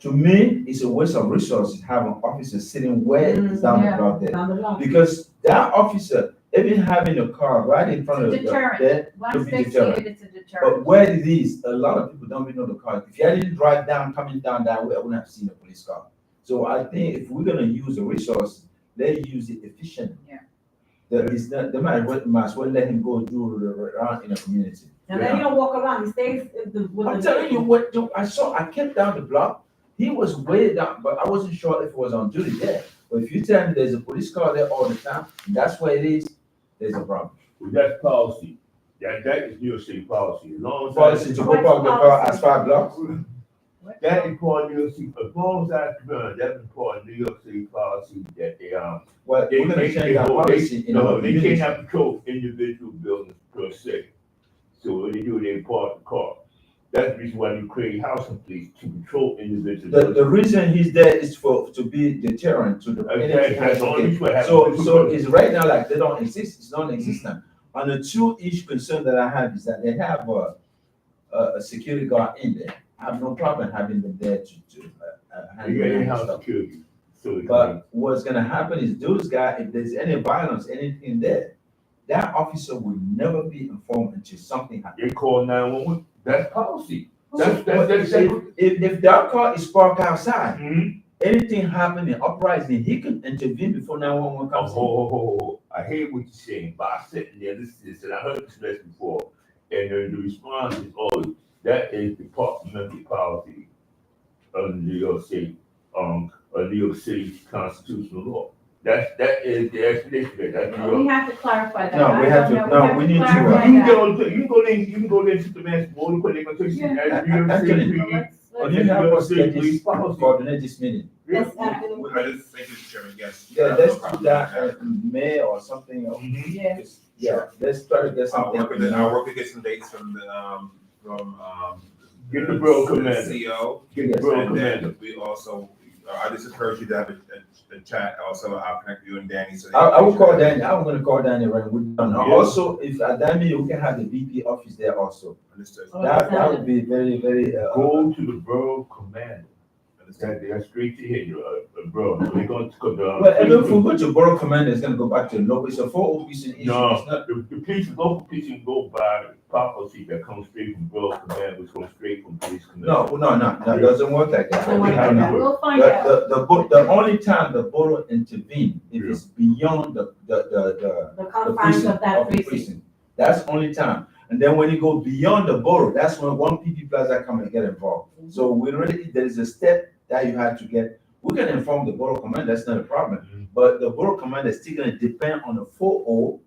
To me, it's a waste of resources having officers sitting where it's down the Yeah. block there. Down the block. Because that officer, even having a car right in front of the Deterrent. there, Once could be they see deterrent. it, it's a But deterrent. where it is, a lot of people don't even know the car. If I didn't drive down, coming down that way, I wouldn't have seen a police car. So I think if we're gonna use the resource, let's use it efficiently. Yeah. That is not, they might as well let him go do around in the community. And then he don't walk around, he stays with I'm the. telling you what, I kept down the block, he was way down, but I wasn't sure if it was on duty there. But if you tell me there's a police car there all the time, and that's where it is, there's a problem. Well, that's policy. That is New York City policy. As long as Policy to go park the car as 5 blocks, that is part of New York City, as long as that's that's part of New York City policy that they, well, we're gonna change that policy in our they community. cannot control individual buildings per se. So what they do, they park the car. That's the reason why you create housing police to control individuals. The reason he's there is to be deterrent to the. That's the only reason why I have So police. it's right now like they don't exist, it's non-existent. And the 2 issue concern that I have is that they have a security guard in there. I have no problem having them there to handle You got that in-house stuff. security. So But what's gonna happen is those guys, if there's any violence, anything there, that officer will never be informed until something happens. they call 911. That's policy. If that car is parked outside, Mhm. anything happening, uprising, he can intervene before 911 comes in. I hear what you're saying, but I sitting there, this, and I heard this message before, and the response is always, that is departmental policy of New York State, of New York City's constitutional law. That is the explanation, that's We your. have to clarify that. No, we I have don't to- know. no, we have to need to, clarify You that. can go there to the man's board, put them to Yeah. as real Actually, estate. Well, let's- Can let's- you help us get Police this, policy. coordinate this meeting? Yes, I Anthony. just think it's Chairman, yes. Yeah, let's do that in May or something else. Mhm. Yeah. Yeah, let's try to get I'll something. work to get some dates from Get the borough commander. CEO. Get the borough And then commander. we also, I just encourage you to have a chat also, I'll connect you and Danny. So I will call Danny, I'm gonna call Danny right now. Yeah. Also, if at Danny, we can have the VP office there also. Understood. That would be very, very, Go to the borough commander, Understood. they're straight to hit you, bro, they're going to go down. well, and if we go to Borough Commander, it's gonna go back to the local, it's a 4 officer issue. No, It's not- the police, local police can go by policy that comes straight from borough commander, which goes straight from police commander. No, it doesn't work like that. Doesn't work like that. We'll find out. The only time the borough intervene, if it's beyond the The confines of that precinct. precinct. That's the only time. And then when you go beyond the borough, that's when one PP Plaza come and get involved. So we really, there is a step that you have to get. We can inform the borough commander, that's not a problem. But the borough commander is still gonna depend on the 4O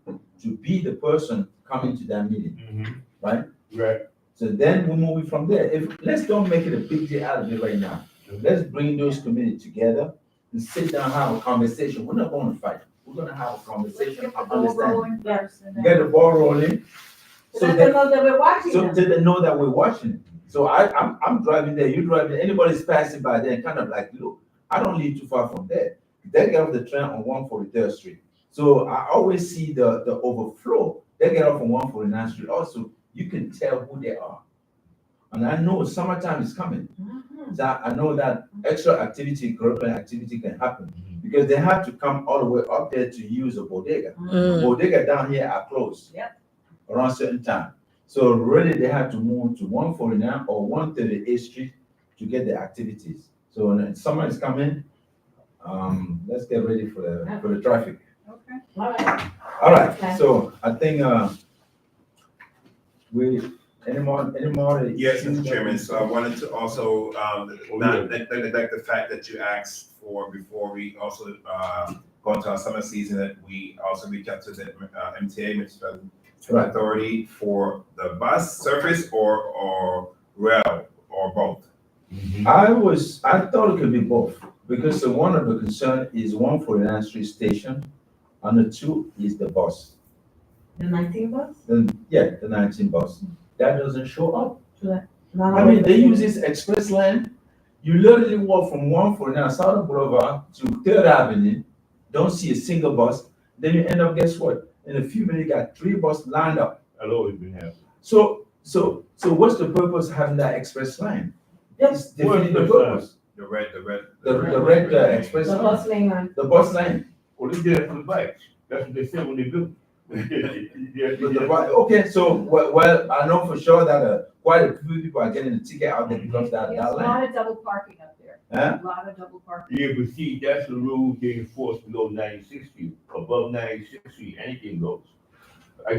to be the person coming to that meeting, Mhm. right? Right. So then we move it from there. Let's don't make it a big deal out of it right now. Let's bring those committees together and sit down, have a conversation. We're not gonna fight. We're gonna have a Let's conversation, get the and ball understand. rolling first and then. Get the ball rolling. So So let that, them know that we're watching so them. that they know that we're watching. So I'm driving there, you driving, anybody's passing by there, kind of like, look, I don't live too far from there. They get off the train on 143rd Street. So I always see the overflow. They get off on 149th Street also. You can tell who they are. And I know summertime is coming. Mhm. So I know that extra activity, curricular activity can happen because they have to come all the way up there to use a bodega. Bodega down here are closed. Yep. Around certain time. So really they have to move to 149 or 138th Street to get the activities. So when summer is coming, let's get ready for the traffic. Okay. All right. All right, Okay. so I think, any more? Yes, Mr. Chairman, so I wanted to also, not neglect the fact that you asked for, before we also, go into our summer season, that we also reach out to the, MTA, Municipal Right. Authority, for the bus service or rail, or both. Mhm. I thought it could be both, because one of the concern is 149th Street Station, and the two is the bus. The 19 bus? Yeah, the 19 bus. That doesn't show up. No, I mean, they use this express lane. You literally walk from 149 Southern Boulevard to 3rd Avenue, don't see a single bus, then you end up, guess what? In a few minutes, you got 3 buses lined up. I've always been happy. So what's the purpose of having that express line? It's defeating the What's the purpose. The red. The red express The line, bus lane line. the bus line. Well, they did it for the bikes, that's what they said when they built. Okay, so, well, I know for sure that quite a few people are getting the ticket out there because that Yes, a line. lot of double parking up there. Huh? A lot of double parking. Yeah, but see, that's the rule they enforce below 96th Street, above 96th Street, anything goes.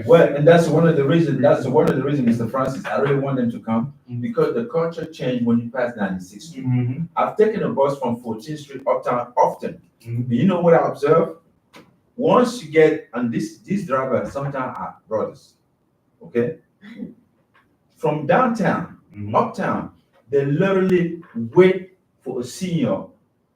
Well, and that's one of the reasons, Mr. Francis, I really want them to come, because the culture changed when you pass 96th Street. Mhm. I've taken a bus from 14th Street uptown often. Mhm. You know what I observe? Once you get, and these drivers sometimes are brothers, okay? From downtown, Mhm. uptown, they literally wait for a senior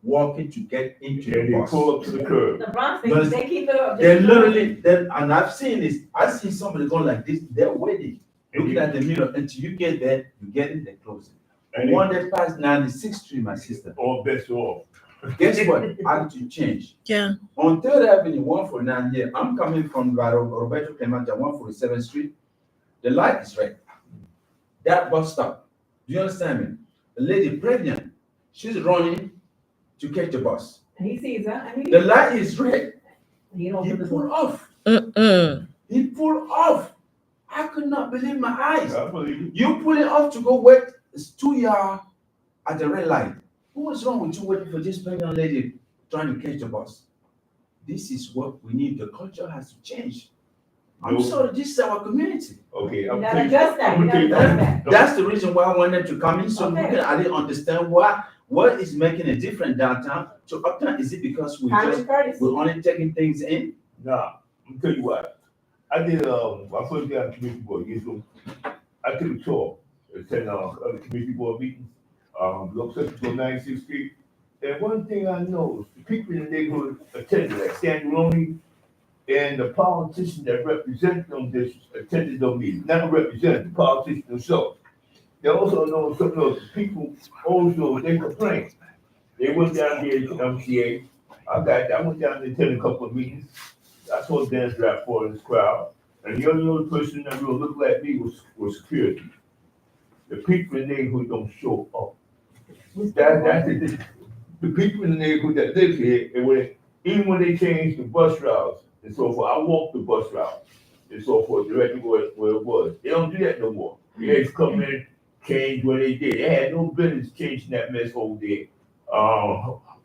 walking to get into And the they bus. pull up to the curb. The Bronx, But they keep it up. They literally, and I've seen this, I've seen somebody going like this, they're waiting, looking at the mirror until you get there, you get in, they close it. And One that passed 96th Street, my sister, all bets off. guess what? Attitude change. Yeah. On 3rd Avenue, 149 here, I'm coming from Roberto Clemente, 147th Street. The light is red. That bus stop. Do you understand me? A lady pregnant, she's running to catch the bus. And he sees that, and The light is red. he don't He open the pulled door. off. Mm-mm. He pulled off. I could not believe my eyes. I believe you. You pulling off to go wait, it's 2 yards at the red light. What's wrong with you waiting for this pregnant lady trying to catch the bus? This is what we need. The culture has to change. I'm No. sorry, this is our community. Okay, You I'm gotta telling adjust that, I'm you gonna gotta tell adjust that. That's the reason why I want them to come in, so we Okay. can, I didn't understand what is making a difference downtown to uptown? Is it because Common courtesy. we're only taking things in? Nah, let me tell you what. I did, my first day on community board years ago. I took a tour, attended, other community board meetings, Block Central 96th Street. And one thing I noticed, the people in the neighborhood attended, like Stan Maloney, and the politicians that represent them districts attended those meetings, not represent the politicians themselves. They also know something else, the people also, they complain. They went down there to MCA, I went down there to attend a couple of meetings. I saw a dance rap for this crowd, and the only person that really looked like me was security. The people in the neighborhood don't show up. That's it. The people in the neighborhood that live here, even when they change the bus routes and so forth, I walk the bus route and so forth, directly where it was. They don't do that no more. They just come in, change what they did. They had no business changing that mess over there.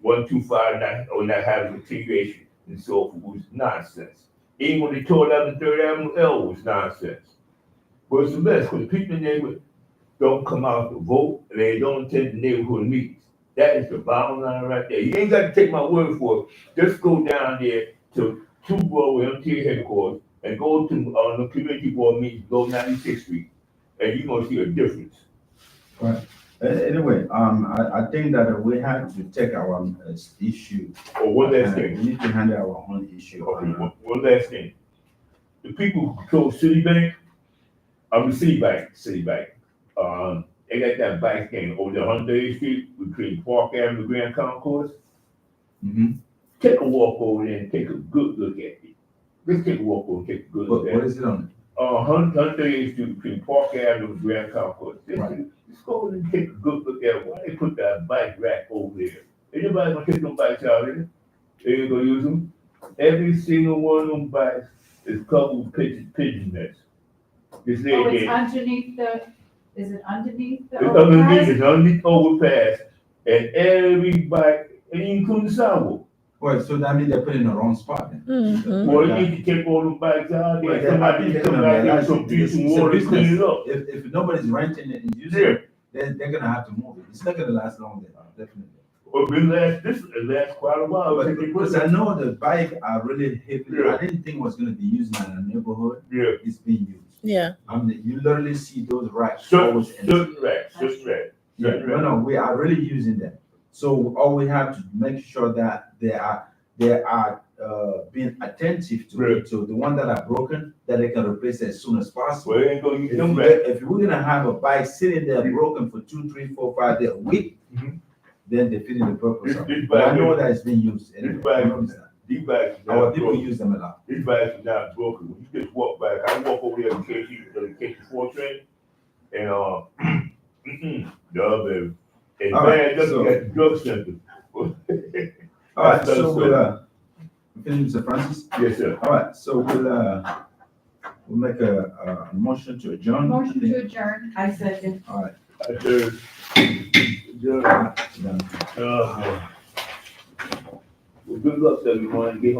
1259 or not having continuation and so forth was nonsense. Even when they tore down the Third Avenue L was nonsense. But it's a mess because the people in the neighborhood don't come out to vote and they don't attend the neighborhood meetings. That is the bottom line right there. You ain't got to take my word for it. Just go down there to 2 Broadway MTA headquarters and go to the community board meetings, go 96th Street, and you're gonna see a difference. Anyway, I think that we have to take our issue. Or one last and thing. We need to handle our own issue. Okay, one last thing. The people who control Citibank, Citibank, they got that bike thing over there on 108th Street between Park Avenue and Grand Concourse. Mm-hmm. Take a walk over there and take a good look at it. Just take a walk over and take a good look at What it. is it on? 108th Street between Park Avenue and Grand Concourse. Right. Just go over and take a good look at it. Why they put that bike rack over there? Anybody gonna take them bikes out there? They ain't gonna use them. Every single one of them bikes is covered with pigeon nets. Just lay Oh, it it's there. underneath is it underneath the It's overpass? underneath overpass, and every bike, and including the sidewalk. Well, so that means they're put in the wrong spot then. Mhm. Well, you need to take all them bikes out Well, there, I somebody think needs they're to come gonna out there realize with some it's decent a water to clean business. it up. If nobody's renting it and using Yeah. it, then they're gonna have to move it. It's not gonna last long there, definitely. Or this last quite a while. But since they put because that- I know the bike are really heavy, Yeah. I didn't think it was gonna be used in a neighborhood, Yeah, it's being used. Yeah. You literally see those racks certain always empty. racks. Yeah, no, we are really using them. So all we have to make sure that they are being attentive to Right. it. So the one that are broken, that they can replace as soon as possible. Well, they ain't gonna use If, them you, back. if we're gonna have a bike sitting there broken for 2, 3, 4, 5 days a week, Mhm. then they're fitting the purpose of This it. But I bike know is- that it's being used. Anyway, this bike I know that. These bikes are Our not people broken. use them a lot. These bikes are not broken. When you just walk back, I walk over there to KT4 train, and the other, and All right, man, just so- at the drug center. All right, That's so better. we'll finish, Mr. Francis. Yes, sir. All right, so we'll make a motion to adjourn. I Motion think. to adjourn. I second. All right, I said, done. well, good luck to everyone. Get home.